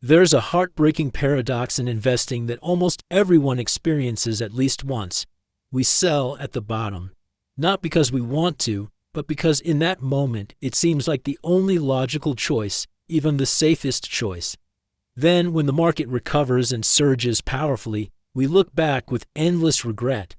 There's a heartbreaking paradox in investing that almost everyone experiences at least once. We sell at the bottom, not because we want to, but because in that moment it seems like the only logical choice, even the safest choice. Then, when the market recovers and surges powerfully, we look back with endless regret.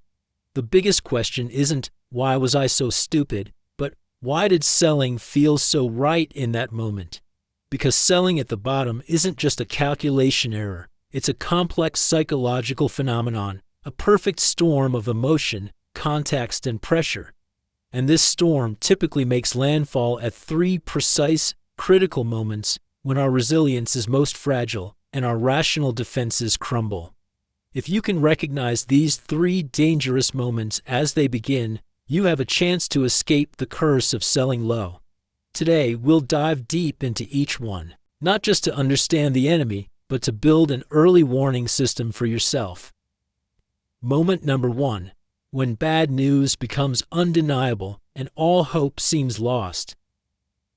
The biggest question isn't, why was I so stupid, but why did selling feel so right in that moment? Because selling at the bottom isn't just a calculation error, it's a complex psychological phenomenon, a perfect storm of emotion, context, and pressure. And this storm typically makes landfall at three precise, critical moments when our resilience is most fragile and our rational defenses crumble. If you can recognize these three dangerous moments as they begin, you have a chance to escape the curse of selling low. Today, we'll dive deep into each one, not just to understand the enemy, but to build an early warning system for yourself. Moment number 1. When bad news becomes undeniable and all hope seems lost.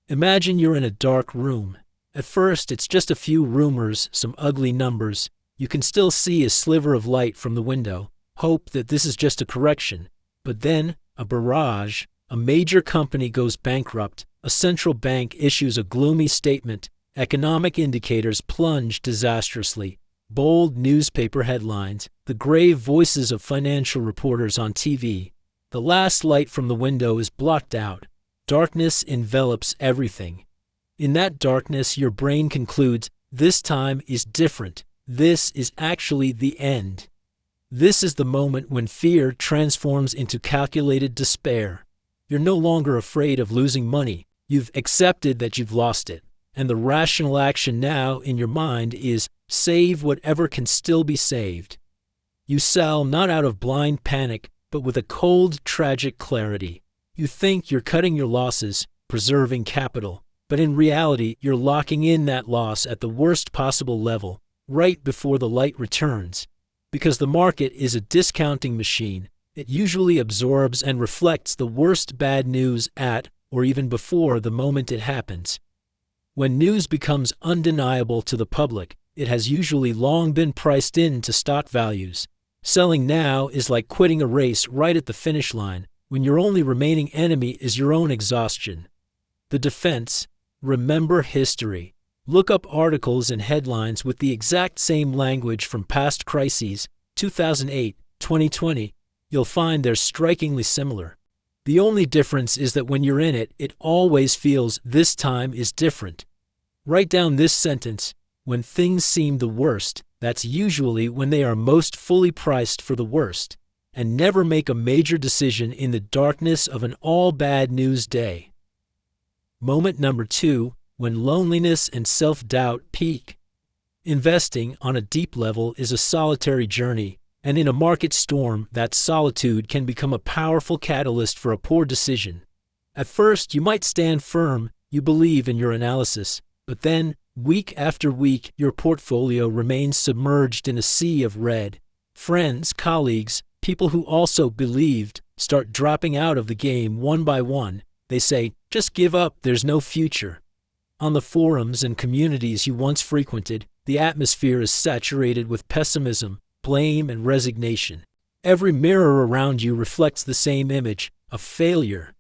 Imagine you're in a dark room. At first, it's just a few rumors, some ugly numbers. You can still see a sliver of light from the window, hope that this is just a correction. But then, a barrage, a major company goes bankrupt, a central bank issues a gloomy statement, economic indicators plunge disastrously, bold newspaper headlines, the grave voices of financial reporters on TV. The last light from the window is blocked out. Darkness envelops everything. In that darkness, your brain concludes, this time is different. This is actually the end. This is the moment when fear transforms into calculated despair. You're no longer afraid of losing money. You've accepted that you've lost it. And the rational action now in your mind is save whatever can still be saved. You sell not out of blind panic, but with a cold, tragic clarity. You think you're cutting your losses, preserving capital, but in reality, you're locking in that loss at the worst possible level, right before the light returns. Because the market is a discounting machine, it usually absorbs and reflects the worst bad news at, or even before, the moment it happens. When news becomes undeniable to the public, it has usually long been priced into stock values. Selling now is like quitting a race right at the finish line, when your only remaining enemy is your own exhaustion. The defense: remember history. Look up articles and headlines with the exact same language from past crises, 2008, 2020. You'll find they're strikingly similar. The only difference is that when you're in it, it always feels this time is different. Write down this sentence: when things seem the worst, that's usually when they are most fully priced for the worst. And never make a major decision in the darkness of an all-bad news day. Moment number 2. When loneliness and self-doubt peak. Investing on a deep level is a solitary journey, and in a market storm, that solitude can become a powerful catalyst for a poor decision. At first, you might stand firm, you believe in your analysis, but then, week after week, your portfolio remains submerged in a sea of red. Friends, colleagues, people who also believed start dropping out of the game one by one. They say, just give up, there's no future. On the forums and communities you once frequented, the atmosphere is saturated with pessimism, blame, and resignation. Every mirror around you reflects the same image, a failure.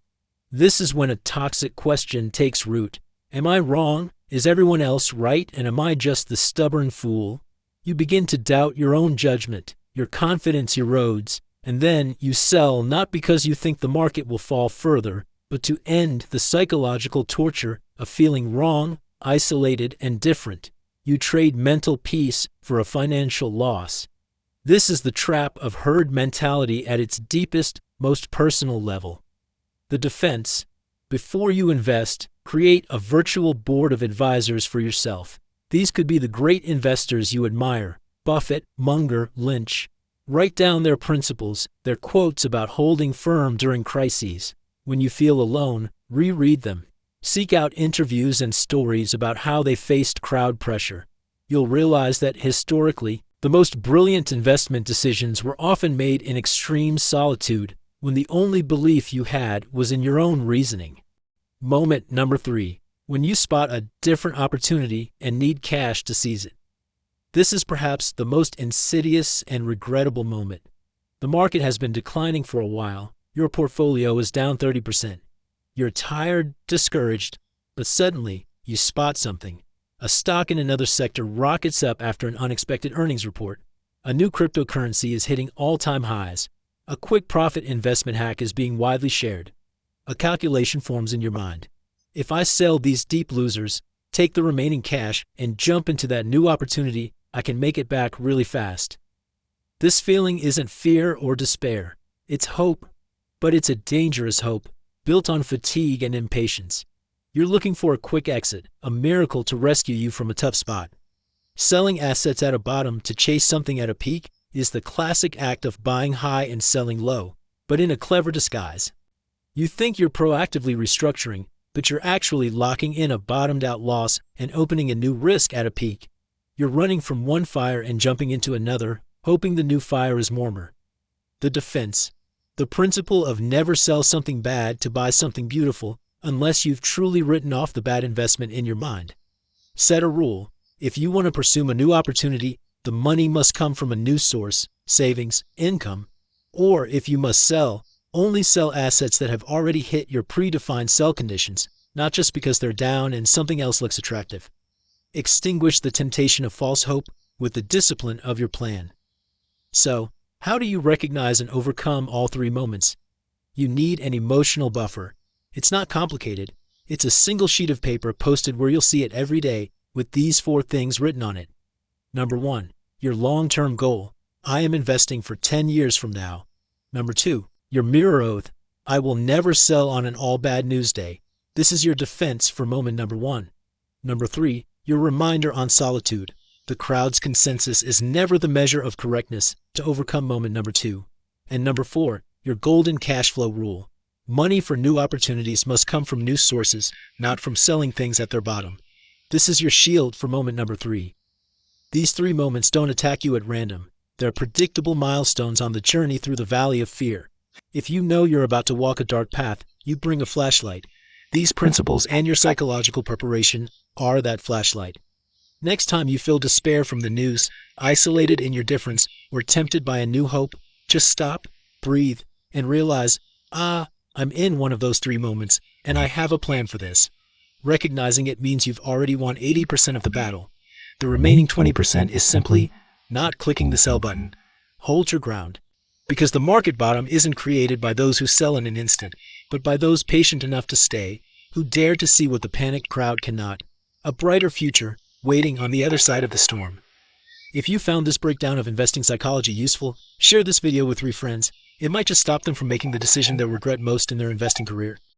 This is when a toxic question takes root. Am I wrong? Is everyone else right? And am I just the stubborn fool? You begin to doubt your own judgment. Your confidence erodes, and then you sell not because you think the market will fall further, but to end the psychological torture of feeling wrong, isolated, and different. You trade mental peace for a financial loss. This is the trap of herd mentality at its deepest, most personal level. The defense: before you invest, create a virtual board of advisors for yourself. These could be the great investors you admire: Buffett, Munger, Lynch. Write down their principles, their quotes about holding firm during crises. When you feel alone, reread them. Seek out interviews and stories about how they faced crowd pressure. You'll realize that historically, the most brilliant investment decisions were often made in extreme solitude, when the only belief you had was in your own reasoning. Moment number 3. when you spot a different opportunity and need cash to seize it. This is perhaps the most insidious and regrettable moment. The market has been declining for a while. Your portfolio is down 30%. You're tired, discouraged, but suddenly you spot something. A stock in another sector rockets up after an unexpected earnings report. A new cryptocurrency is hitting all-time highs. A quick profit investment hack is being widely shared. A calculation forms in your mind. If I sell these deep losers, take the remaining cash, and jump into that new opportunity, I can make it back really fast. This feeling isn't fear or despair. It's hope, but it's a dangerous hope, built on fatigue and impatience. You're looking for a quick exit, a miracle to rescue you from a tough spot. Selling assets at a bottom to chase something at a peak is the classic act of buying high and selling low, but in a clever disguise. You think you're proactively restructuring, but you're actually locking in a bottomed-out loss and opening a new risk at a peak. You're running from one fire and jumping into another, hoping the new fire is warmer. The defense. The principle of never sell something bad to buy something beautiful unless you've truly written off the bad investment in your mind. Set a rule. If you want to pursue a new opportunity, the money must come from a new source, savings, income. Or if you must sell, only sell assets that have already hit your predefined sell conditions, not just because they're down and something else looks attractive. Extinguish the temptation of false hope with the discipline of your plan. So, how do you recognize and overcome all three moments? You need an emotional buffer. It's not complicated. It's a single sheet of paper posted where you'll see it every day with these 4 things written on it. Number 1, your long-term goal. I am investing for 10 years from now. Number 2, your mirror oath. I will never sell on an all-bad news day. This is your defense for moment number 1. Number 3, your reminder on solitude. The crowd's consensus is never the measure of correctness to overcome moment number 2. And number 4, your golden cash flow rule. Money for new opportunities must come from new sources, not from selling things at their bottom. This is your shield for moment number 3. These 3 moments don't attack you at random. They're predictable milestones on the journey through the valley of fear. If you know you're about to walk a dark path, you bring a flashlight. These principles and your psychological preparation are that flashlight. Next time you feel despair from the news, isolated in your difference, or tempted by a new hope, just stop, breathe, and realize, I'm in one of those 3 moments, and I have a plan for this. Recognizing it means you've already won 80% of the battle. The remaining 20% is simply not clicking the sell button. Hold your ground. Because the market bottom isn't created by those who sell in an instant, but by those patient enough to stay, who dare to see what the panicked crowd cannot. A brighter future waiting on the other side of the storm. If you found this breakdown of investing psychology useful, share this video with 3 friends. It might just stop them from making the decision they'll regret most in their investing career.